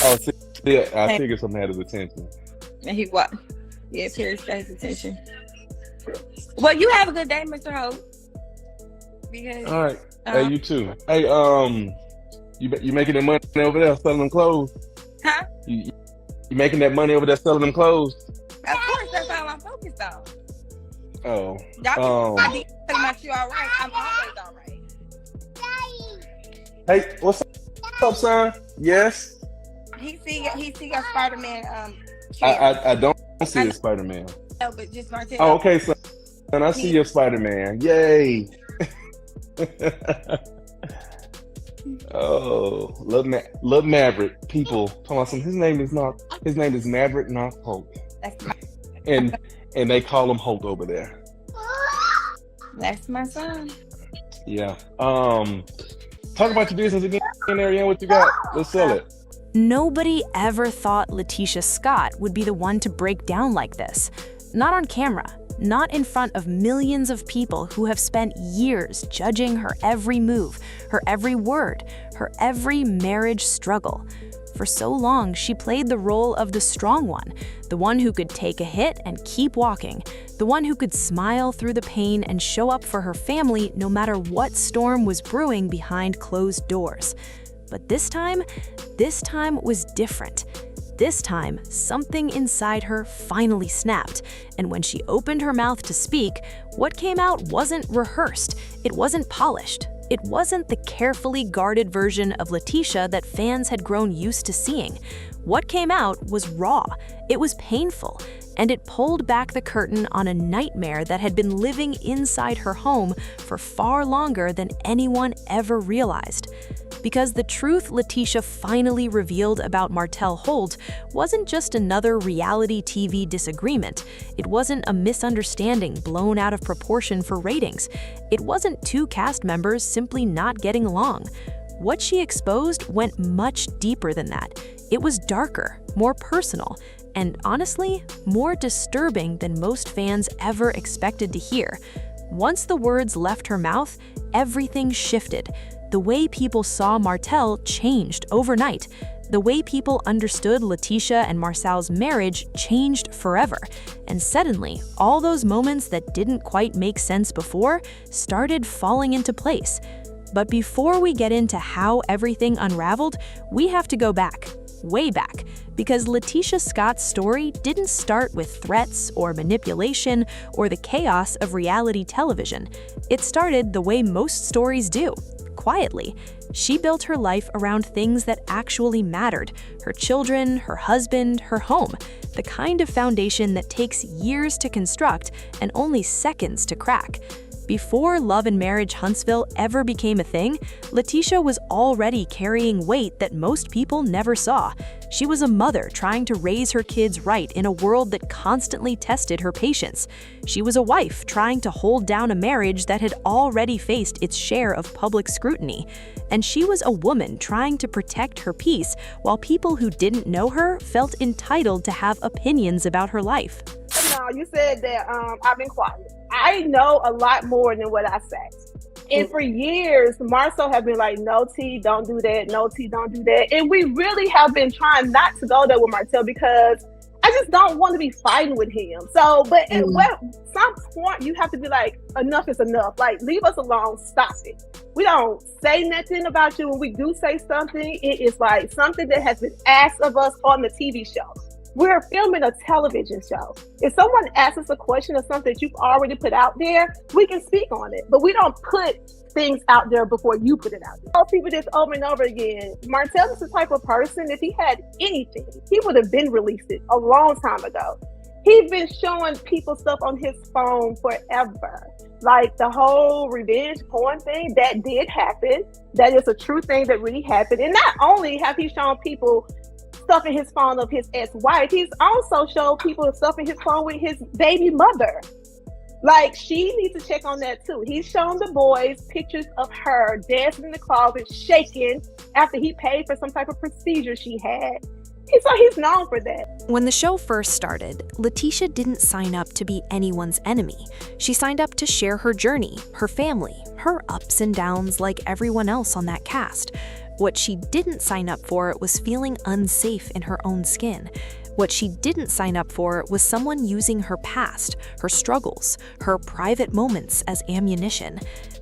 Oh, see, yeah, I And figured something had his attention. he what? Yeah, Paris got his attention. Well, you have a good day, Mr. Hope. Because All right. Hey, um, you too. Hey, you making that money over there selling them clothes? huh? You making that money over there selling them clothes? Of course, that's all I'm focused on. Oh, Y'all can talking about you all right. I'm always all right. hey, what's up, son? Yes. He see your Spider-Man I chair. I, I don't see I a Spider-Man. know, but just Oh, Martell. okay, son. I see He your Spider-Man. Yay. Oh, love Maverick. People talking about some. His name is not. His name is Maverick, not Holt. that's my And they call him Holt over there. that's my son. Yeah. Talk about your business again, Ariane. What you got? Let's sell it. Nobody ever thought LaTisha Scott would be the one to break down like this. Not on camera, not in front of millions of people who have spent years judging her every move, her every word, her every marriage struggle. For so long, she played the role of the strong one, the one who could take a hit and keep walking, the one who could smile through the pain and show up for her family no matter what storm was brewing behind closed doors. But this time was different. This time, something inside her finally snapped, and when she opened her mouth to speak, what came out wasn't rehearsed, it wasn't polished. It wasn't the carefully guarded version of LaTisha that fans had grown used to seeing. What came out was raw, it was painful, and it pulled back the curtain on a nightmare that had been living inside her home for far longer than anyone ever realized. Because the truth LaTisha finally revealed about Martell Holt wasn't just another reality TV disagreement. It wasn't a misunderstanding blown out of proportion for ratings. It wasn't two cast members simply not getting along. What she exposed went much deeper than that. It was darker, more personal, and honestly, more disturbing than most fans ever expected to hear. Once the words left her mouth, everything shifted. The way people saw Martell changed overnight. The way people understood LaTisha and Marcel's marriage changed forever. And suddenly, all those moments that didn't quite make sense before started falling into place. But before we get into how everything unraveled, we have to go back, way back, because LaTisha Scott's story didn't start with threats or manipulation or the chaos of reality television. It started the way most stories do. Quietly. She built her life around things that actually mattered: her children, her husband, her home, the kind of foundation that takes years to construct and only seconds to crack. Before Love Marriage Huntsville ever became a thing, LaTisha was already carrying weight that most people never saw. She was a mother trying to raise her kids right in a world that constantly tested her patience. She was a wife trying to hold down a marriage that had already faced its share of public scrutiny. And she was a woman trying to protect her peace while people who didn't know her felt entitled to have opinions about her life. No, you said that I've been quiet. I know a lot more than what I say. And for years, Marcel have been like, no, T, don't do that. No, T, don't do that. And we really have been trying not to go there with Martell because I just don't want to be fighting with him. So, but at some point, you have to be like, enough is enough. Like, leave us alone. Stop it. We don't say nothing about you. When we do say something, it is like something that has been asked of us on the TV show. We're filming a television show. If someone asks us a question or something that you've already put out there, we can speak on it. But we don't put things out there before you put it out there. Tell people this over and over again. Martell is the type of person, if he had anything, he would have been released it a long time ago. He's been showing people stuff on his phone forever. Like the whole revenge porn thing, that did happen. That is a true thing that really happened. And not only have he shown people stuff in his phone of his ex-wife, he's also showed people stuff in his phone with his baby mother. Like, she needs to check on that too. He's shown the boys pictures of her dancing in the closet, shaking after he paid for some type of procedure she had. So he's known for that. When the show first started, LaTisha didn't sign up to be anyone's enemy. She signed up to share her journey, her family, her ups and downs like everyone else on that cast. What she didn't sign up for was feeling unsafe in her own skin. What she didn't sign up for was someone using her past, her struggles, her private moments as ammunition.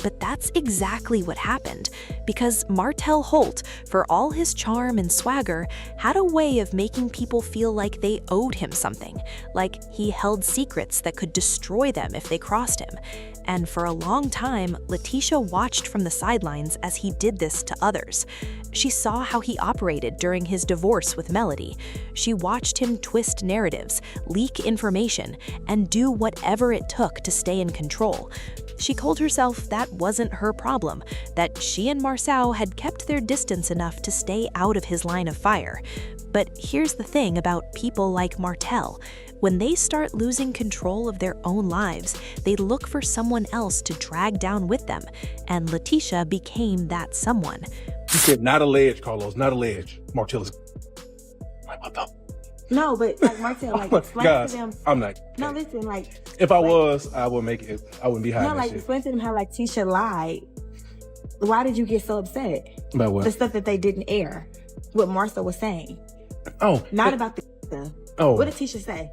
But that's exactly what happened, because Martell Holt, for all his charm and swagger, had a way of making people feel like they owed him something, like he held secrets that could destroy them if they crossed him. And for a long time, LaTisha watched from the sidelines as he did this to others. She saw how he operated during his divorce with Melody. She watched him twist narratives, leak information, and do whatever it took to stay in control. She told herself that wasn't her problem, that she and Marceau had kept their distance enough to stay out of his line of fire. But here's the thing about people like Martell. When they start losing control of their own lives, they look for someone else to drag down with them, and LaTisha became that someone. You said not alleged, Carlos, not alleged. Martell is... What the... No, but like Martell, like explain guys, to them. I'm not... No, listen, like... If I was, I would make it... I wouldn't be hiding No, like shit. explain to them how like Tisha lied. Why did you get so upset? About what? The stuff that they didn't air. What Martha was saying. Oh. Not about the stuff. Oh. What did Tisha say?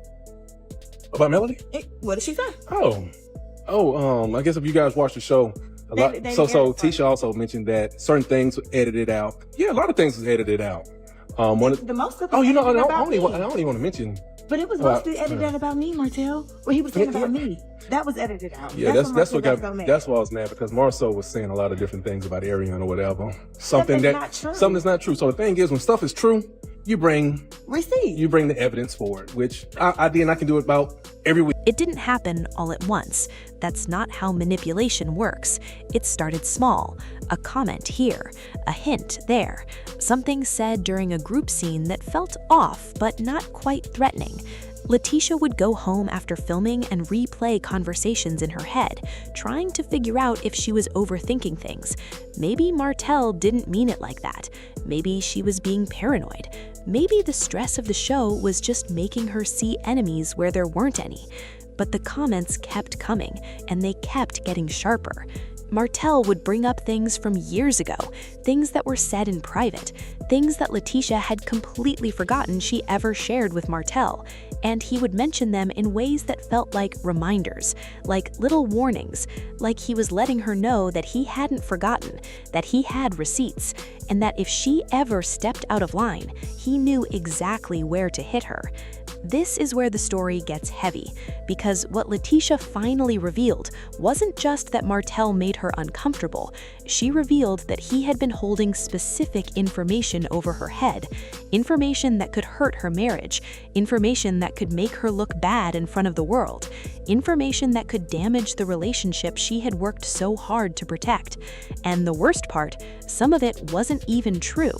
About Melody? What did she say? I guess if you guys watch the show, a lot. So Tisha also mentioned that certain things were edited out. Yeah, a lot of things was edited out. The most of it. I don't even want to mention. But it was mostly edited about me, Martell. What he was saying about me. That was edited out. Yeah, that's what got so mad. That's why I was mad, because Marceau was saying a lot of different things about Ariane or whatever. Something that's not true. So the thing is, when stuff is true, you bring receipt. You bring the evidence for it, which I can do it about every week. It didn't happen all at once. That's not how manipulation works. It started small. A comment here, a hint there, something said during a group scene that felt off but not quite threatening. LaTisha would go home after filming and replay conversations in her head, trying to figure out if she was overthinking things. Maybe Martell didn't mean it like that. Maybe she was being paranoid. Maybe the stress of the show was just making her see enemies where there weren't any. But the comments kept coming, and they kept getting sharper. Martell would bring up things from years ago, things that were said in private, things that LaTisha had completely forgotten she ever shared with Martell, and he would mention them in ways that felt like reminders, like little warnings, like he was letting her know that he hadn't forgotten, that he had receipts, and that if she ever stepped out of line, he knew exactly where to hit her. This is where the story gets heavy, because what LaTisha finally revealed wasn't just that Martell made her uncomfortable. She revealed that he had been holding specific information over her head, information that could hurt her marriage, information that could make her look bad in front of the world, information that could damage the relationship she had worked so hard to protect. And the worst part, some of it wasn't even true.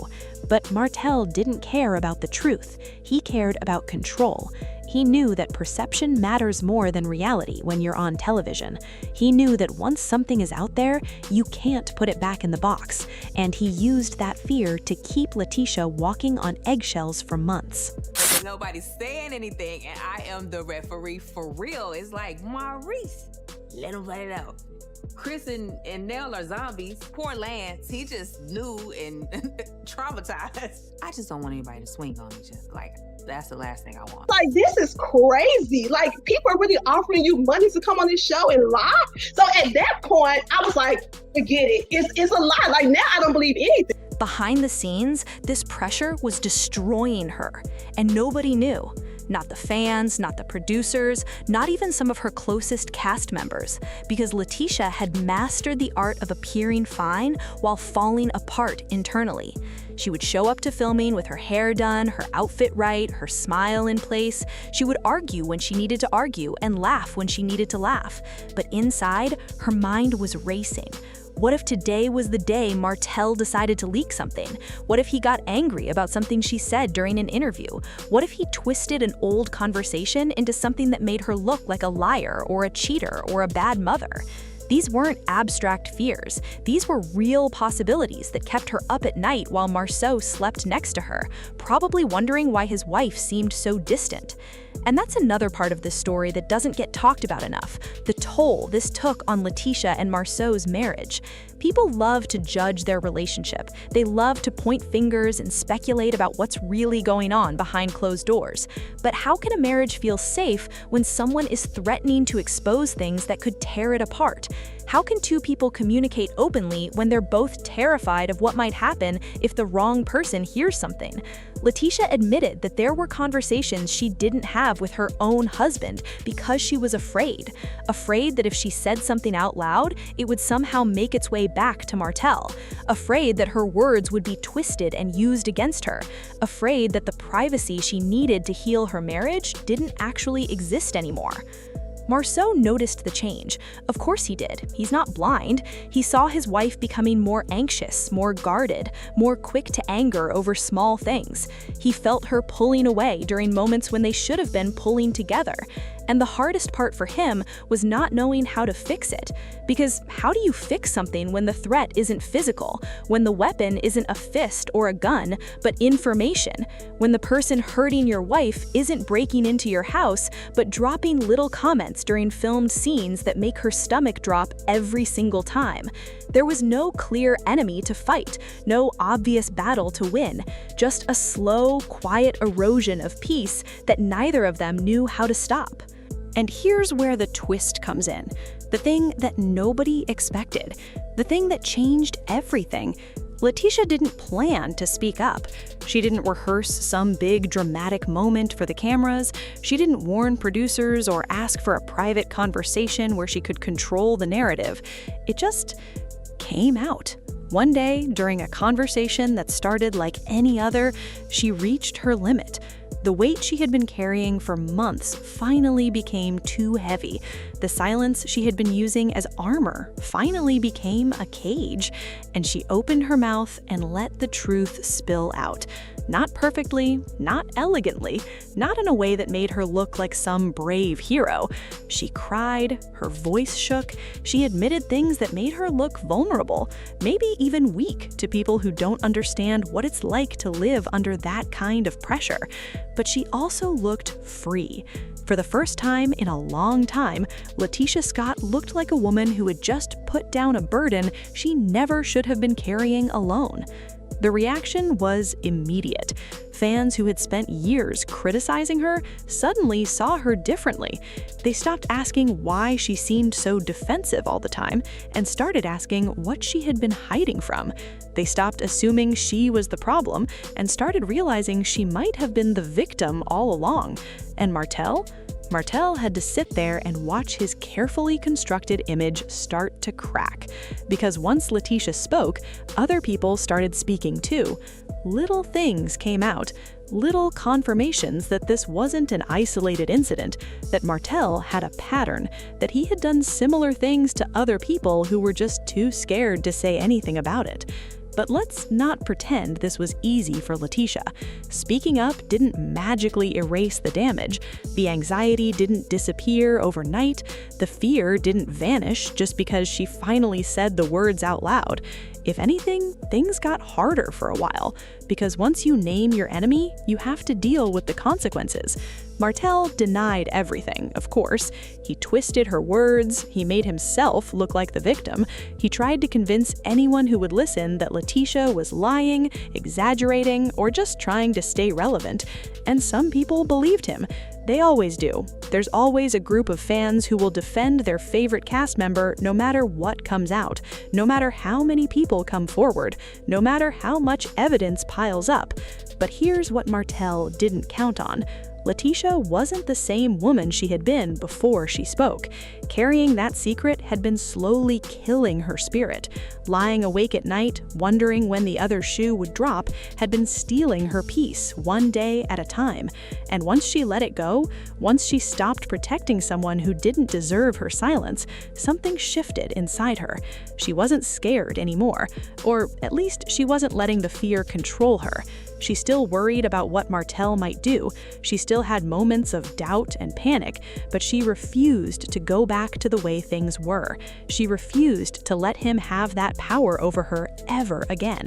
But Martell didn't care about the truth. He cared about control. He knew that perception matters more than reality when you're on television. He knew that once something is out there, you can't put it back in the box. And he used that fear to keep LaTisha walking on eggshells for months. Nobody's saying anything, and I am the referee for real. It's like, Maurice, let him let it out. Chris and Nell are zombies. Poor Lance, he just new and traumatized. I just don't want anybody to swing on each other. Like, that's the last thing I want. Like, this is crazy. Like, people are really offering you money to come on this show and lie. So at that point, I was like, forget it. It's a lie. Like, now I don't believe anything. Behind the scenes, this pressure was destroying her, and nobody knew. Not the fans, not the producers, not even some of her closest cast members, because LaTisha had mastered the art of appearing fine while falling apart internally. She would show up to filming with her hair done, her outfit right, her smile in place. She would argue when she needed to argue and laugh when she needed to laugh. But inside, her mind was racing. What if today was the day Martell decided to leak something? What if he got angry about something she said during an interview? What if he twisted an old conversation into something that made her look like a liar or a cheater or a bad mother? These weren't abstract fears. These were real possibilities that kept her up at night while Marceau slept next to her, probably wondering why his wife seemed so distant. And that's another part of this story that doesn't get talked about enough, the toll this took on LaTisha and Marceau's marriage. People love to judge their relationship. They love to point fingers and speculate about what's really going on behind closed doors. But how can a marriage feel safe when someone is threatening to expose things that could tear it apart? How can two people communicate openly when they're both terrified of what might happen if the wrong person hears something? LaTisha admitted that there were conversations she didn't have with her own husband because she was afraid. Afraid that if she said something out loud, it would somehow make its way back to Martell. Afraid that her words would be twisted and used against her. Afraid that the privacy she needed to heal her marriage didn't actually exist anymore. Marceau noticed the change. Of course he did. He's not blind. He saw his wife becoming more anxious, more guarded, more quick to anger over small things. He felt her pulling away during moments when they should have been pulling together. And the hardest part for him was not knowing how to fix it. Because how do you fix something when the threat isn't physical, when the weapon isn't a fist or a gun, but information, when the person hurting your wife isn't breaking into your house, but dropping little comments during filmed scenes that make her stomach drop every single time? There was no clear enemy to fight, no obvious battle to win, just a slow, quiet erosion of peace that neither of them knew how to stop. And here's where the twist comes in. The thing that nobody expected. The thing that changed everything. LaTisha didn't plan to speak up. She didn't rehearse some big dramatic moment for the cameras. She didn't warn producers or ask for a private conversation where she could control the narrative. It just came out. One day, during a conversation that started like any other, she reached her limit. The weight she had been carrying for months finally became too heavy. The silence she had been using as armor finally became a cage, and she opened her mouth and let the truth spill out. Not perfectly, not elegantly, not in a way that made her look like some brave hero. She cried, her voice shook, she admitted things that made her look vulnerable, maybe even weak to people who don't understand what it's like to live under that kind of pressure. But she also looked free. For the first time in a long time, LaTisha Scott looked like a woman who had just put down a burden she never should have been carrying alone. The reaction was immediate. Fans who had spent years criticizing her suddenly saw her differently. They stopped asking why she seemed so defensive all the time and started asking what she had been hiding from. They stopped assuming she was the problem and started realizing she might have been the victim all along. And Martell had to sit there and watch his carefully constructed image start to crack. Because once LaTisha spoke, other people started speaking too. Little things came out, little confirmations that this wasn't an isolated incident, that Martell had a pattern, that he had done similar things to other people who were just too scared to say anything about it. But let's not pretend this was easy for LaTisha. Speaking up didn't magically erase the damage. The anxiety didn't disappear overnight. The fear didn't vanish just because she finally said the words out loud. If anything, things got harder for a while, because once you name your enemy, you have to deal with the consequences. Martell denied everything, of course. He twisted her words, he made himself look like the victim. He tried to convince anyone who would listen that LaTisha was lying, exaggerating, or just trying to stay relevant. And some people believed him. They always do. There's always a group of fans who will defend their favorite cast member no matter what comes out, no matter how many people come forward, no matter how much evidence piles up. But here's what Martell didn't count on. LaTisha wasn't the same woman she had been before she spoke. Carrying that secret had been slowly killing her spirit. Lying awake at night, wondering when the other shoe would drop, had been stealing her peace one day at a time. And once she let it go, once she stopped protecting someone who didn't deserve her silence, something shifted inside her. She wasn't scared anymore, or at least she wasn't letting the fear control her. She still worried about what Martell might do. She still had moments of doubt and panic, but she refused to go back to the way things were. She refused to let him have that power over her ever again.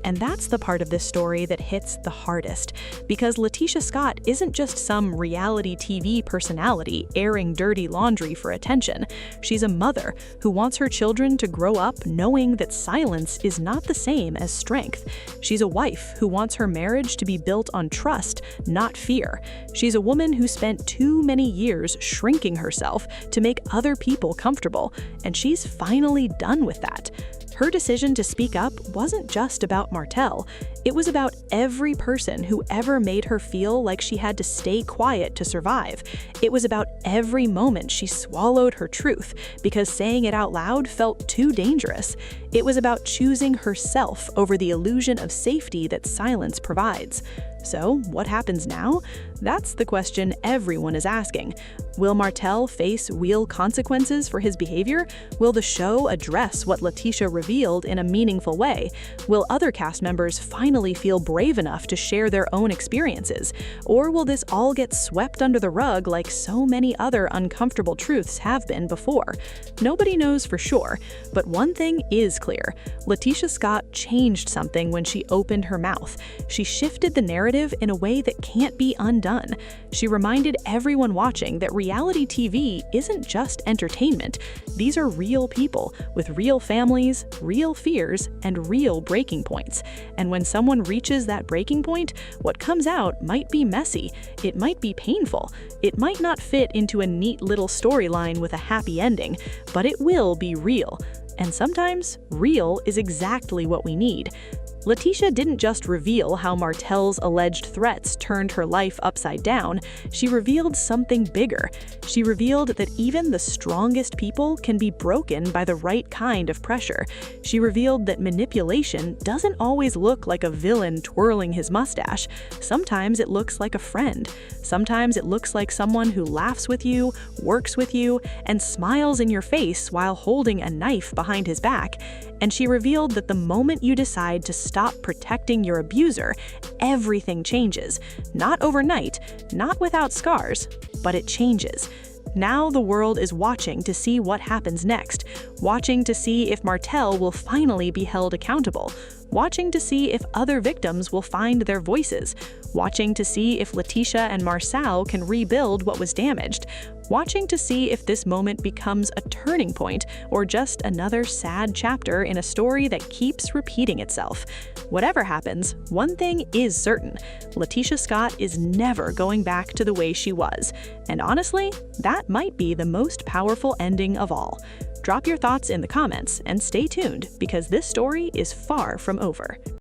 And that's the part of this story that hits the hardest, because LaTisha Scott isn't just some reality TV personality airing dirty laundry for attention. She's a mother who wants her children to grow up knowing that silence is not the same as strength. She's a wife who wants her marriage to be built on trust, not fear. She's a woman who spent too many years shrinking herself to make other people comfortable, and she's finally done with that. Her decision to speak up wasn't just about Martell. It was about every person who ever made her feel like she had to stay quiet to survive. It was about every moment she swallowed her truth because saying it out loud felt too dangerous. It was about choosing herself over the illusion of safety that silence provides. So, what happens now? That's the question everyone is asking. Will Martell face real consequences for his behavior? Will the show address what LaTisha revealed in a meaningful way? Will other cast members finally feel brave enough to share their own experiences? Or will this all get swept under the rug like so many other uncomfortable truths have been before? Nobody knows for sure, but one thing is clear. LaTisha Scott changed something when she opened her mouth. She shifted the narrative in a way that can't be undone. She reminded everyone watching that reality TV isn't just entertainment. These are real people with real families, real fears, and real breaking points. And when someone reaches that breaking point, what comes out might be messy, it might be painful, it might not fit into a neat little storyline with a happy ending, but it will be real. And sometimes, real is exactly what we need. LaTisha didn't just reveal how Martell's alleged threats turned her life upside down, she revealed something bigger. She revealed that even the strongest people can be broken by the right kind of pressure. She revealed that manipulation doesn't always look like a villain twirling his mustache. Sometimes it looks like a friend. Sometimes it looks like someone who laughs with you, works with you, and smiles in your face while holding a knife behind his back. And she revealed that the moment you decide to stop protecting your abuser, everything changes. Not overnight, not without scars, but it changes. Now the world is watching to see what happens next, watching to see if Martell will finally be held accountable, watching to see if other victims will find their voices, watching to see if LaTisha and Marcel can rebuild what was damaged, watching to see if this moment becomes a turning point or just another sad chapter in a story that keeps repeating itself. Whatever happens, one thing is certain: LaTisha Scott is never going back to the way she was. And honestly, that might be the most powerful ending of all. Drop your thoughts in the comments and stay tuned because this story is far from over.